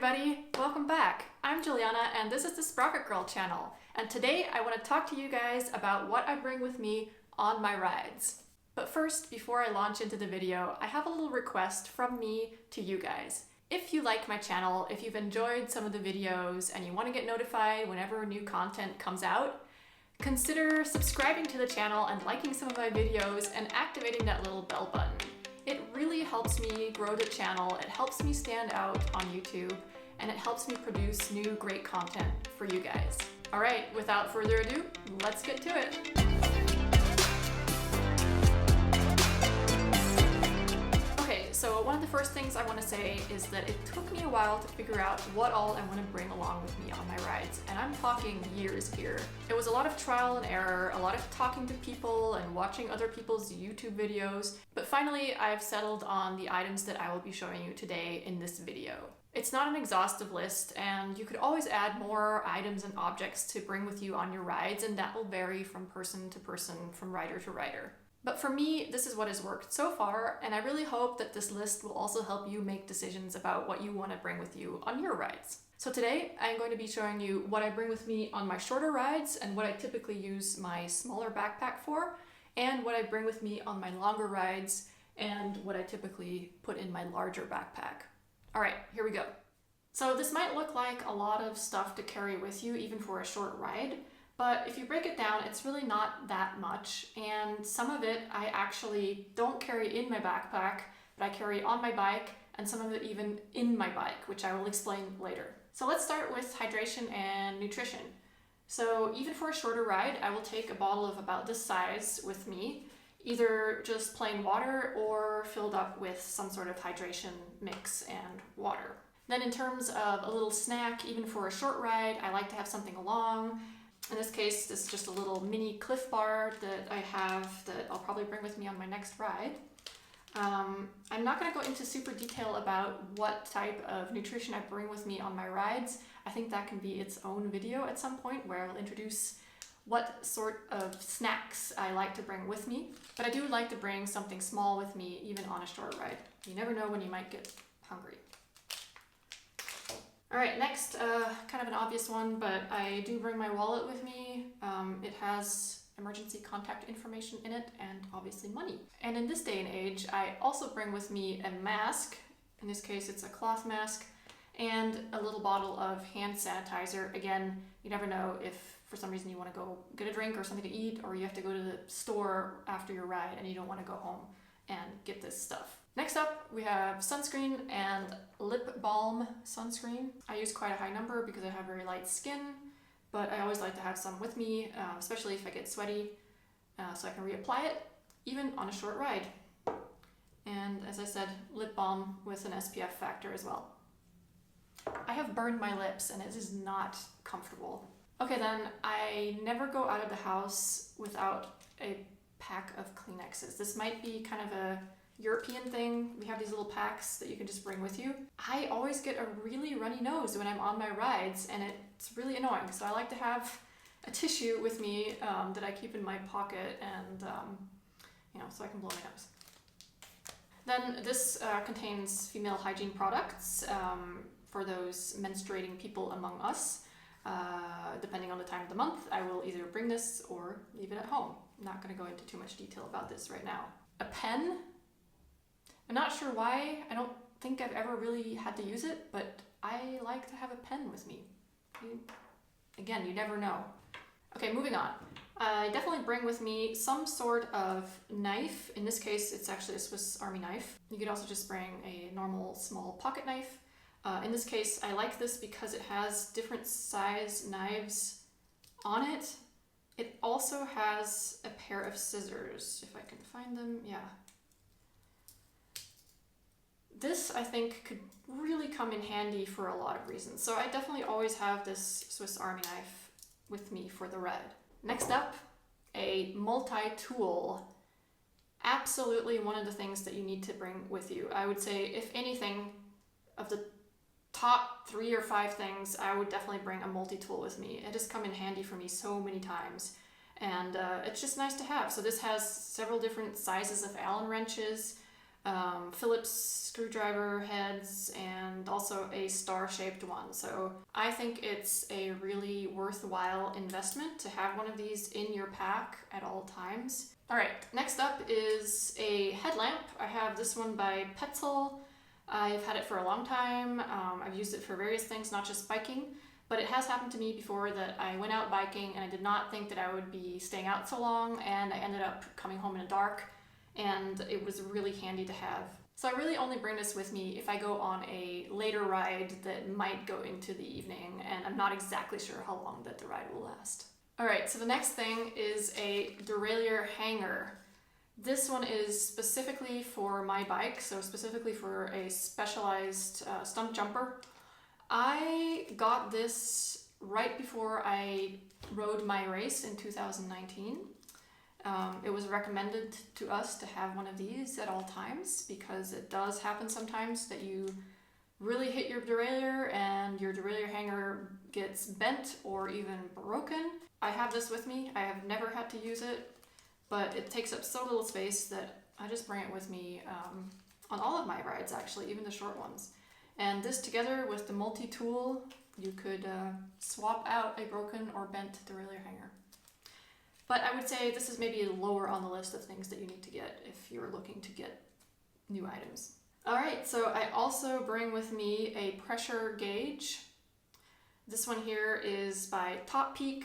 everybody! Welcome back! I'm Juliana and this is the Sprocket Girl channel, and today I want to talk to you guys about what I bring with me on my rides. But first, before I launch into the video, I have a little request from me to you guys. If you like my channel, if you've enjoyed some of the videos and you want to get notified whenever new content comes out, consider subscribing to the channel and liking some of my videos and activating that little bell button. It really helps me grow the channel, it helps me stand out on YouTube, and it helps me produce new great content for you guys. Alright, without further ado, let's get to it! Okay, so one of the first things I want to say is that it took me a while to figure out what all I want to bring along with me on my rides, and I'm talking years here. It was a lot of trial and error, a lot of talking to people and watching other people's YouTube videos, but finally I've settled on the items that I will be showing you today in this video. It's not an exhaustive list, and you could always add more items and objects to bring with you on your rides, and that will vary from person to person, from rider to rider. But for me, this is what has worked so far, and I really hope that this list will also help you make decisions about what you want to bring with you on your rides. So today, I'm going to be showing you what I bring with me on my shorter rides and what I typically use my smaller backpack for, and what I bring with me on my longer rides and what I typically put in my larger backpack. All right, here we go. So this might look like a lot of stuff to carry with you even for a short ride, but if you break it down, it's really not that much, and some of it I actually don't carry in my backpack, but I carry on my bike, and some of it even in my bike, which I will explain later. So let's start with hydration and nutrition. So even for a shorter ride, I will take a bottle of about this size with me, either just plain water or filled up with some sort of hydration mix and water. Then in terms of a little snack, even for a short ride, I like to have something along. In this case, this is just a little mini Cliff Bar that I have that I'll probably bring with me on my next ride. I'm not going to go into super detail about what type of nutrition I bring with me on my rides. I think that can be its own video at some point where I'll introduce what sort of snacks I like to bring with me. But I do like to bring something small with me even on a short ride. You never know when you might get hungry. Alright, next, kind of an obvious one, but I do bring my wallet with me. It has emergency contact information in it and obviously money. And in this day and age, I also bring with me a mask. In this case, it's a cloth mask and a little bottle of hand sanitizer. Again, you never know if for some reason you want to go get a drink or something to eat, or you have to go to the store after your ride and you don't want to go home and get this stuff. Next up, we have sunscreen and lip balm sunscreen. I use quite a high number because I have very light skin, but I always like to have some with me, especially if I get sweaty, so I can reapply it, even on a short ride. And as I said, lip balm with an SPF factor as well. I have burned my lips and it is not comfortable. Okay, then I never go out of the house without a pack of Kleenexes. This might be kind of a European thing. We have these little packs that you can just bring with you. I always get a really runny nose when I'm on my rides and it's really annoying. So I like to have a tissue with me that I keep in my pocket and so I can blow my nose. Then this contains female hygiene products for those menstruating people among us. Depending on the time of the month, I will either bring this or leave it at home. I'm not going to go into too much detail about this right now. A pen. I'm not sure why. I don't think I've ever really had to use it, but I like to have a pen with me. Again, you never know. Okay, moving on. I definitely bring with me some sort of knife. In this case, it's actually a Swiss Army knife. You could also just bring a normal small pocket knife. In this case, I like this because it has different size knives on it. It also has a pair of scissors, if I can find them, yeah. This, I think, could really come in handy for a lot of reasons. So I definitely always have this Swiss Army knife with me for the ride. Next up, a multi-tool. Absolutely one of the things that you need to bring with you. I would say, if anything, of the top 3 or 5 things, I would definitely bring a multi-tool with me. It has come in handy for me so many times, and it's just nice to have. So this has several different sizes of Allen wrenches, Phillips screwdriver heads, and also a star-shaped one. So I think it's a really worthwhile investment to have one of these in your pack at all times. All right, next up is a headlamp. I have this one by Petzl. I've had it for a long time. I've used it for various things, not just biking, but it has happened to me before that I went out biking and I did not think that I would be staying out so long, and I ended up coming home in the dark, and it was really handy to have. So I really only bring this with me if I go on a later ride that might go into the evening, and I'm not exactly sure how long that the ride will last. All right, so the next thing is a derailleur hanger. This one is specifically for my bike, so specifically for a specialized stunt jumper. I got this right before I rode my race in 2019. It was recommended to us to have one of these at all times because it does happen sometimes that you really hit your derailleur and your derailleur hanger gets bent or even broken. I have this with me. I have never had to use it, but it takes up so little space that I just bring it with me on all of my rides, actually, even the short ones. And this together with the multi-tool, you could swap out a broken or bent derailleur hanger. But I would say this is maybe lower on the list of things that you need to get if you're looking to get new items. All right, so I also bring with me a pressure gauge. This one here is by Top Peak,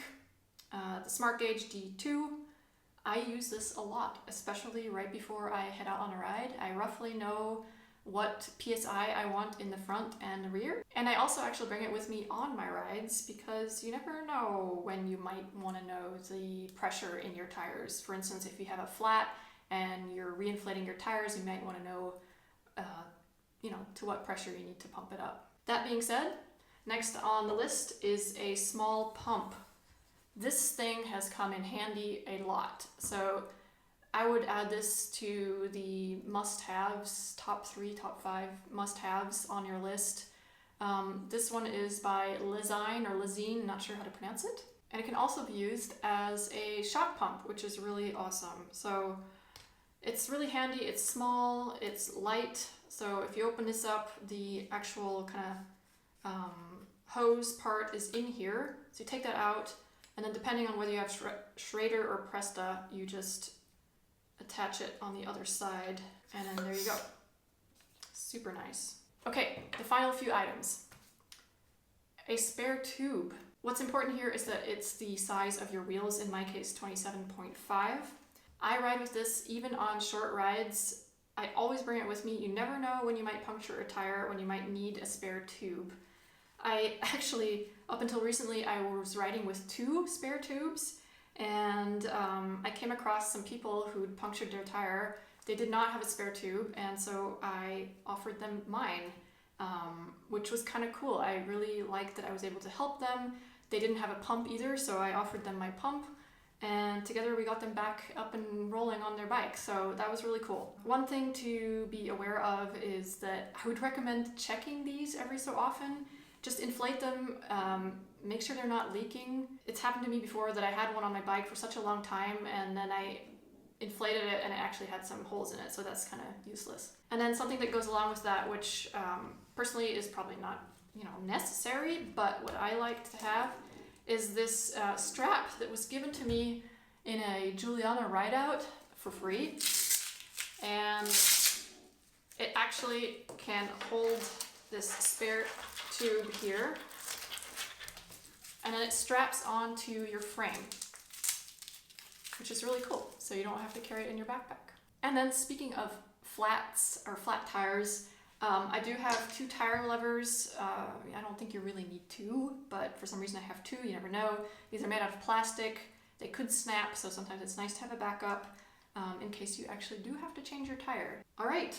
the Smart Gauge D2. I use this a lot, especially right before I head out on a ride. I roughly know what PSI I want in the front and the rear. And I also actually bring it with me on my rides because you never know when you might want to know the pressure in your tires. For instance, if you have a flat and you're reinflating your tires, you might want to know to what pressure you need to pump it up. That being said, next on the list is a small pump. This thing has come in handy a lot. So I would add this to the must-haves, top 3, top 5 must-haves on your list. This one is by Lezine, not sure how to pronounce it. And it can also be used as a shock pump, which is really awesome. So it's really handy, it's small, it's light. So if you open this up, the actual kind of hose part is in here. So you take that out, and then depending on whether you have Schrader or Presta, you just attach it on the other side, and then there you go. Super nice. Okay, the final few items. A spare tube. What's important here is that it's the size of your wheels, in my case 27.5. I ride with this even on short rides. I always bring it with me. You never know when you might puncture a tire, when you might need a spare tube. I actually, up until recently, I was riding with 2 spare tubes, and I came across some people who'd punctured their tire. They did not have a spare tube, and so I offered them mine, which was kind of cool. I really liked that I was able to help them. They didn't have a pump either, so I offered them my pump, and together we got them back up and rolling on their bike, so that was really cool. One thing to be aware of is that I would recommend checking these every so often. Just inflate them, make sure they're not leaking. It's happened to me before that I had one on my bike for such a long time, and then I inflated it and it actually had some holes in it, so that's kind of useless. And then something that goes along with that, which personally is probably not necessary, but what I like to have is this strap that was given to me in a Juliana ride-out for free, and it actually can hold this spare tube here, and then it straps onto your frame, which is really cool, so you don't have to carry it in your backpack. And then speaking of flats or flat tires, I do have 2 tire levers. I don't think you really need 2, but for some reason I have 2, you never know. These are made out of plastic. They could snap, so sometimes it's nice to have a backup in case you actually do have to change your tire. All right.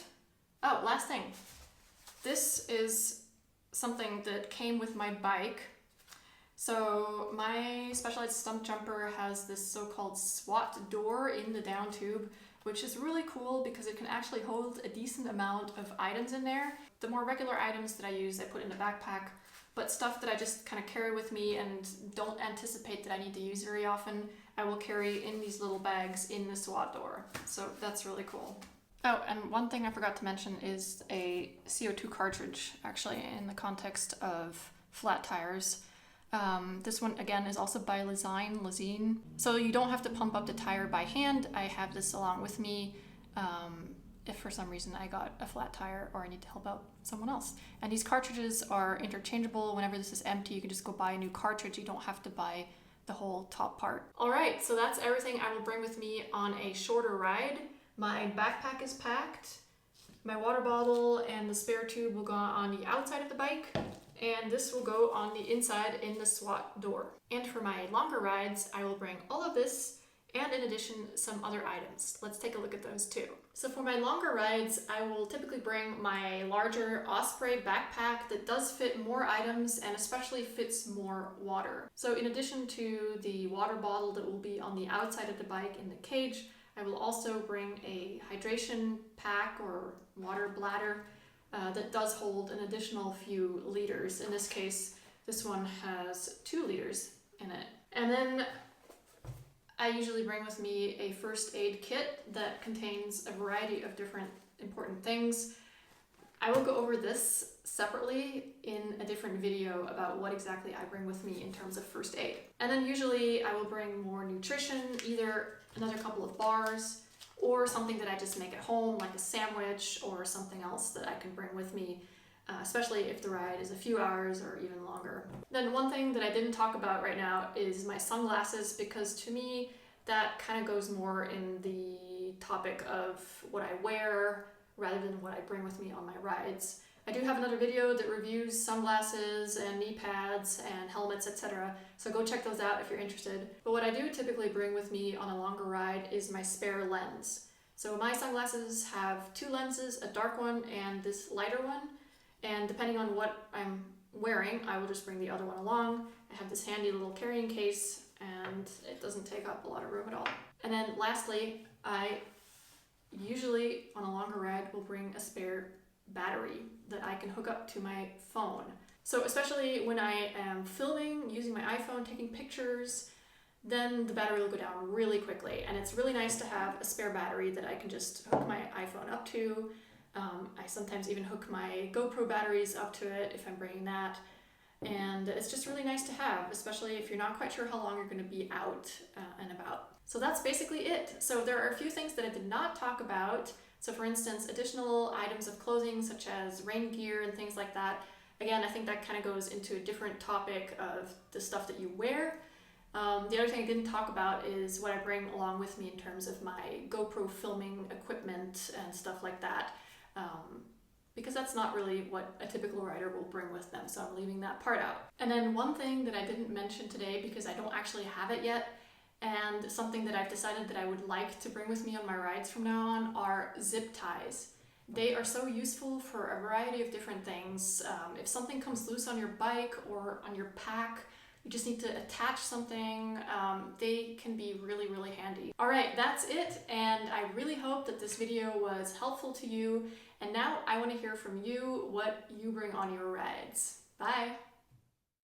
Oh, last thing. This is something that came with my bike. So my Specialized Stunt Jumper has this so-called SWAT door in the down tube, which is really cool because it can actually hold a decent amount of items in there. The more regular items that I use, I put in the backpack, but stuff that I just kind of carry with me and don't anticipate that I need to use very often, I will carry in these little bags in the SWAT door. So that's really cool. Oh, and one thing I forgot to mention is a CO2 cartridge, actually, in the context of flat tires. This one, again, is also by Lezine. So you don't have to pump up the tire by hand. I have this along with me if for some reason I got a flat tire or I need to help out someone else. And these cartridges are interchangeable. Whenever this is empty, you can just go buy a new cartridge. You don't have to buy the whole top part. All right, so that's everything I will bring with me on a shorter ride. My backpack is packed. My water bottle and the spare tube will go on the outside of the bike, and this will go on the inside in the SWAT door. And for my longer rides, I will bring all of this and in addition some other items. Let's take a look at those too. So for my longer rides, I will typically bring my larger Osprey backpack that does fit more items and especially fits more water. So in addition to the water bottle that will be on the outside of the bike in the cage, I will also bring a hydration pack or water bladder that does hold an additional few liters. In this case, this one has 2 liters in it. And then I usually bring with me a first aid kit that contains a variety of different important things. I will go over this separately in a different video about what exactly I bring with me in terms of first aid. And then usually I will bring more nutrition, either another couple of bars or something that I just make at home, like a sandwich or something else that I can bring with me, especially if the ride is a few hours or even longer. Then one thing that I didn't talk about right now is my sunglasses, because to me that kind of goes more in the topic of what I wear rather than what I bring with me on my rides. I do have another video that reviews sunglasses and knee pads and helmets, etc. So go check those out if you're interested. But what I do typically bring with me on a longer ride is my spare lens. So my sunglasses have 2 lenses, a dark one and this lighter one. And depending on what I'm wearing, I will just bring the other one along. I have this handy little carrying case and it doesn't take up a lot of room at all. And then lastly, I usually on a longer ride will bring a spare battery that I can hook up to my phone. So especially when I am filming, using my iPhone, taking pictures, then the battery will go down really quickly. And it's really nice to have a spare battery that I can just hook my iPhone up to. I sometimes even hook my GoPro batteries up to it if I'm bringing that. And it's just really nice to have, especially if you're not quite sure how long you're going to be out and about. So that's basically it. So there are a few things that I did not talk about. So for instance, additional items of clothing such as rain gear and things like that. Again, I think that kind of goes into a different topic of the stuff that you wear. The other thing I didn't talk about is what I bring along with me in terms of my GoPro filming equipment and stuff like that. Because that's not really what a typical rider will bring with them, so I'm leaving that part out. And then one thing that I didn't mention today because I don't actually have it yet, and something that I've decided that I would like to bring with me on my rides from now on are zip ties. They are so useful for a variety of different things. If something comes loose on your bike or on your pack, you just need to attach something, they can be really, really handy. All right, that's it, and I really hope that this video was helpful to you. And now I want to hear from you what you bring on your rides. Bye!